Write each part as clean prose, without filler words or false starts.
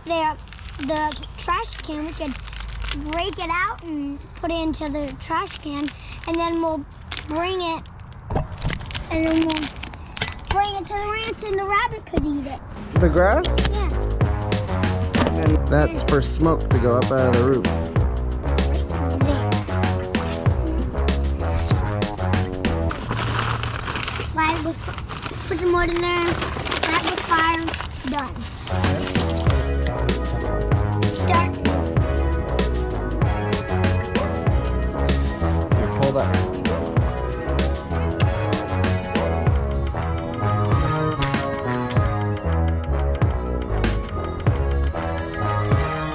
the trash can, we could break it out and put it into the trash can, and then we'll bring it, to the ranch, and the rabbit could eat it. The grass? Yeah. And that's for smoke to go up out of the roof. Put some wood in there, light the fire, done. Start. You pull that.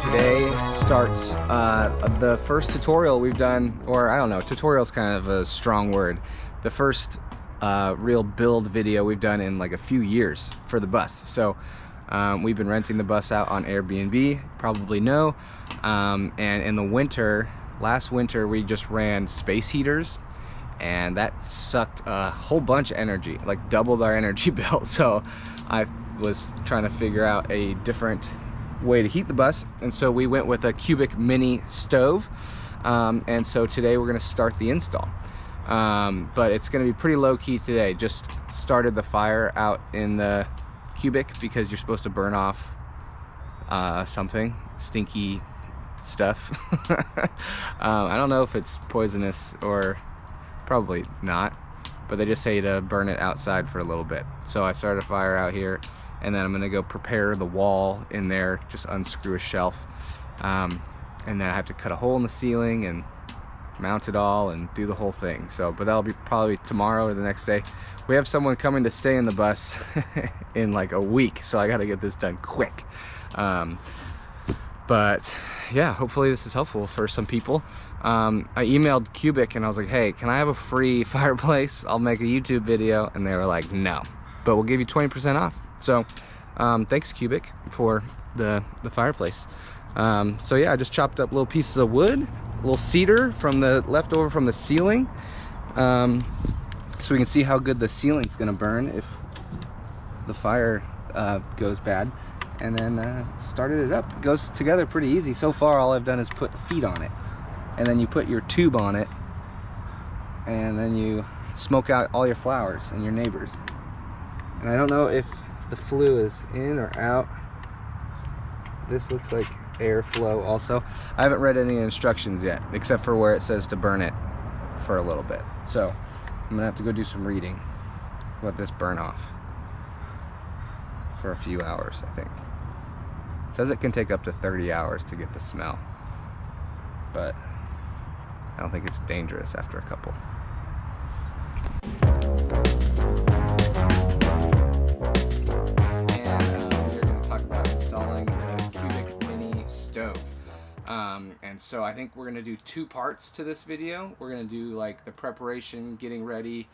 Today starts the first tutorial we've done, or I don't know, tutorial's kind of a strong word. The first real build video we've done in like a few years for the bus. So we've been renting the bus out on Airbnb, probably know, and in the winter, last winter, we just ran space heaters, and that sucked a whole bunch of energy, like doubled our energy bill. So I was trying to figure out a different way to heat the bus, and so we went with a cubic mini stove, and so today we're going to start the install. But it's going to be pretty low-key today. Just started the fire out in the cubic because you're supposed to burn off something, stinky stuff. I don't know if it's poisonous or probably not, but they just say to burn it outside for a little bit. So I started a fire out here, and then I'm going to go prepare the wall in there, just unscrew a shelf, and then I have to cut a hole in the ceiling and mount it all and do the whole thing. So, but that'll be probably tomorrow or the next day. We have someone coming to stay in the bus in like a week, so I got to get this done quick. But yeah, hopefully this is helpful for some people. I emailed Cubic and I was like, hey, can I have a free fireplace? I'll make a YouTube video. And they were like, no, but we'll give you 20% off. So thanks Cubic for the fireplace. So yeah, I just chopped up little pieces of wood, a little cedar from the leftover from the ceiling, so we can see how good the ceiling's gonna burn if the fire goes bad. And then started it up. It goes together pretty easy. So far all I've done is put feet on it, and then you put your tube on it, and then you smoke out all your flowers and your neighbors. And I don't know if the flue is in or out. This looks like airflow also. I haven't read any instructions yet, except for where it says to burn it for a little bit. So I'm gonna have to go do some reading. Let this burn off for a few hours, I think. It says it can take up to 30 hours to get the smell, but I don't think it's dangerous after a couple. And so I think we're gonna do two parts to this video. We're gonna do like the preparation, getting ready,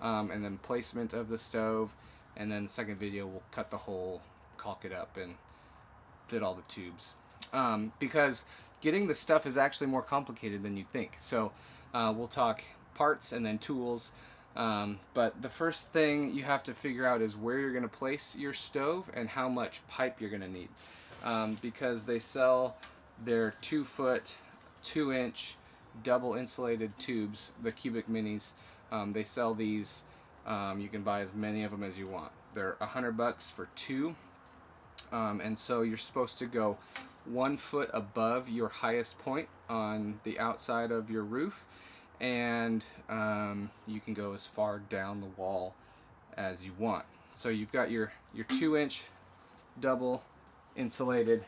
and then placement of the stove, and then the second video we'll cut the hole, caulk it up, and fit all the tubes, because getting the stuff is actually more complicated than you'd think. So we'll talk parts and then tools, but the first thing you have to figure out is where you're gonna place your stove and how much pipe you're gonna need, because they sell their 2-foot, 2-inch double insulated tubes, the cubic minis. They sell these. You can buy as many of them as you want. They're $100 for 2, and so you're supposed to go 1 foot above your highest point on the outside of your roof, and you can go as far down the wall as you want. So you've got your 2-inch double insulated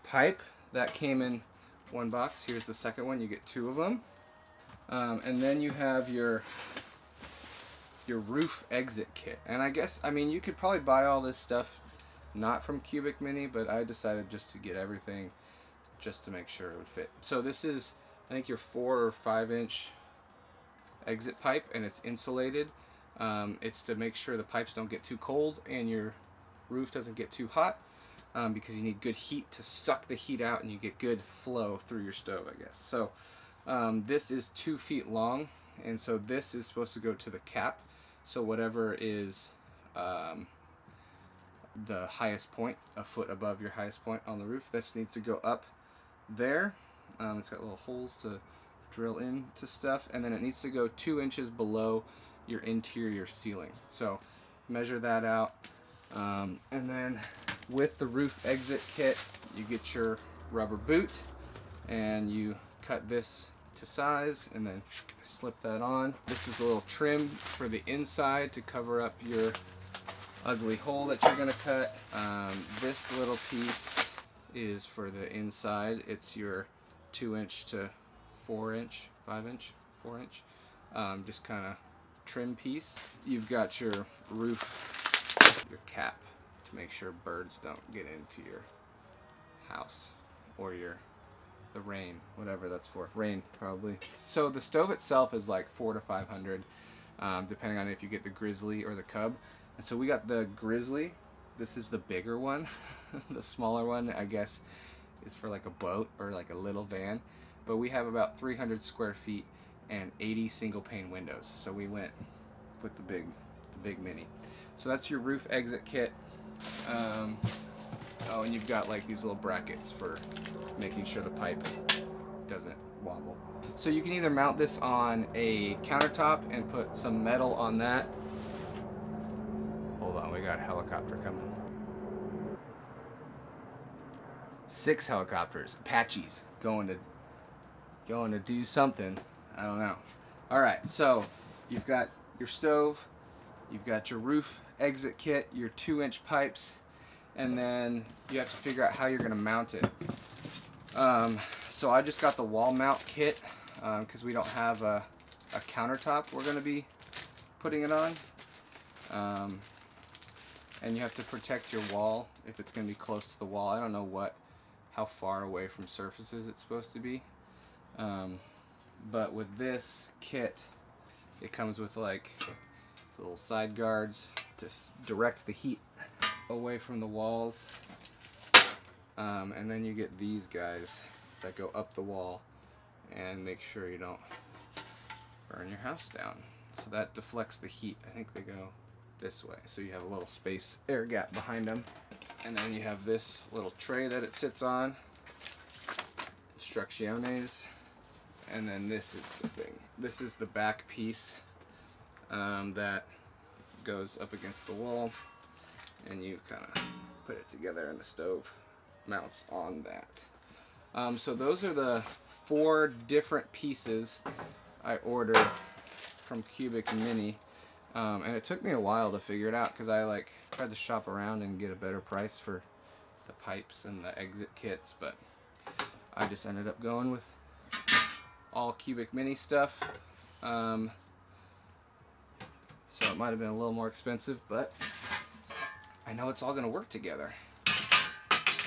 pipe that came in one box. Here's the second one. You get 2 of them, and then you have your roof exit kit. And I mean you could probably buy all this stuff not from Cubic Mini, but I decided just to get everything just to make sure it would fit. So this is, I think, your 4 or 5-inch exit pipe, and it's insulated. It's to make sure the pipes don't get too cold and your roof doesn't get too hot, because you need good heat to suck the heat out and you get good flow through your stove, I guess. So this is 2 feet long, and so this is supposed to go to the cap. So whatever is the highest point, a foot above your highest point on the roof. This needs to go up there. It's got little holes to drill into stuff, and then it needs to go 2 inches below your interior ceiling. So measure that out. And then with the roof exit kit, you get your rubber boot and you cut this to size and then slip that on. This is a little trim for the inside to cover up your ugly hole that you're gonna cut. This little piece is for the inside. It's your 2 inch to 4 inch, 5 inch, 4 inch, just kind of trim piece. You've got your roof, your cap to make sure birds don't get into your house or the rain, whatever that's for. Rain, probably. So the stove itself is like $400 to $500, depending on if you get the grizzly or the cub. And so we got the grizzly. This is the bigger one. The smaller one, I guess, is for like a boat or like a little van. But we have about 300 square feet and 80 single pane windows. So we went with the big mini. So that's your roof exit kit. Oh, and you've got like these little brackets for making sure the pipe doesn't wobble. So you can either mount this on a countertop and put some metal on that. Hold on, we got a helicopter coming. 6 helicopters, Apaches, going to do something. I don't know. All right, so you've got your stove, you've got your roof exit kit, your 2-inch pipes, and then you have to figure out how you're gonna mount it. So I just got the wall mount kit because we don't have a countertop we're gonna be putting it on. And you have to protect your wall if it's gonna be close to the wall. I don't know how far away from surfaces it's supposed to be. But with this kit, it comes with like little side guards to direct the heat away from the walls. And then you get these guys that go up the wall and make sure you don't burn your house down. So that deflects the heat. I think they go this way. So you have a little space air gap behind them. And then you have this little tray that it sits on. Instrucciones. And then this is the thing. This is the back piece that goes up against the wall. And you kind of put it together and the stove mounts on that. So those are the 4 different pieces I ordered from Cubic Mini. And it took me a while to figure it out because I tried to shop around and get a better price for the pipes and the exit kits, but I just ended up going with all Cubic Mini stuff. So it might have been a little more expensive, but I know it's all going to work together.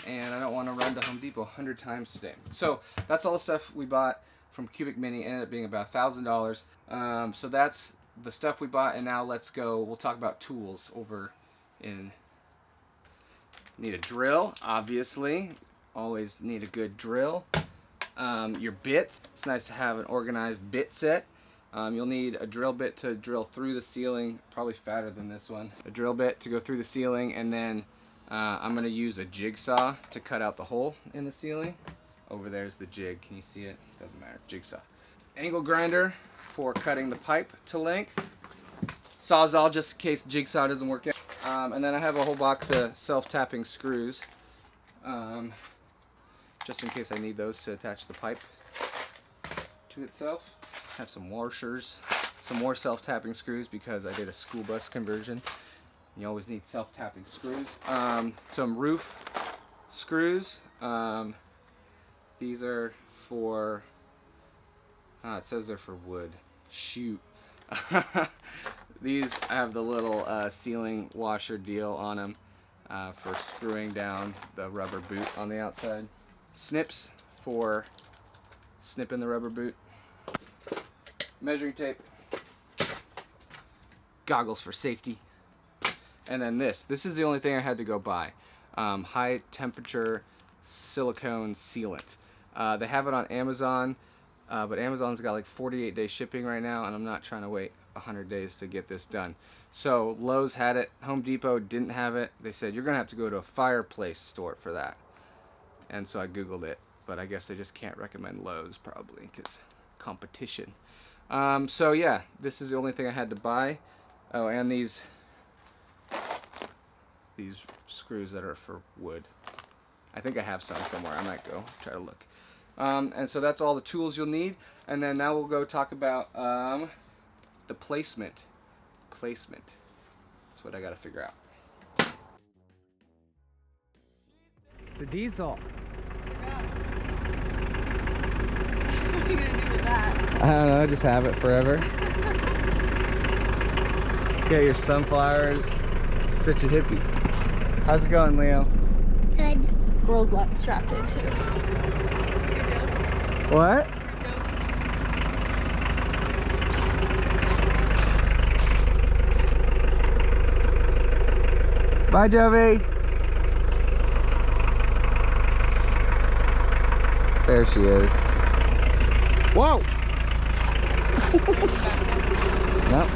And I don't want to run to Home Depot 100 times today. So that's all the stuff we bought from Cubic Mini. It ended up being about $1,000. So that's the stuff we bought, and now we'll talk about tools over in. Need a drill, obviously. Always need a good drill. Your bits. It's nice to have an organized bit set. You'll need a drill bit to drill through the ceiling, probably fatter than this one. A drill bit to go through the ceiling, and then I'm going to use a jigsaw to cut out the hole in the ceiling. Over there's the jig. Can you see it? Doesn't matter. Jigsaw. Angle grinder for cutting the pipe to length. Sawzall just in case the jigsaw doesn't work out. And then I have a whole box of self-tapping screws. Just in case I need those to attach the pipe to itself. I have some washers, some more self-tapping screws because I did a school bus conversion. You always need self-tapping screws. Some roof screws. These are for, it says they're for wood. Shoot. These have the little ceiling washer deal on them for screwing down the rubber boot on the outside. Snips for snipping the rubber boot. Measuring tape. Goggles for safety. And then this is the only thing I had to go buy. High temperature silicone sealant. They have it on Amazon, but Amazon's got like 48-day shipping right now, and I'm not trying to wait 100 days to get this done. So Lowe's had it, Home Depot didn't have it. They said you're gonna have to go to a fireplace store for that. And so I googled it, but I guess they just can't recommend Lowe's probably because competition. So yeah, this is the only thing I had to buy. Oh, and these screws that are for wood. I think I have some somewhere. I might go try to look. And so that's all the tools you'll need. And then now we'll go talk about the placement. That's what I got to figure out. It's a diesel. What are you gonna do with that? I don't know, just have it forever. Get your sunflowers. Such a hippie. How's it going, Leo? Good. Squirrel's left strapped in too. What? Bye, Jovi. There she is. Whoa! Nope.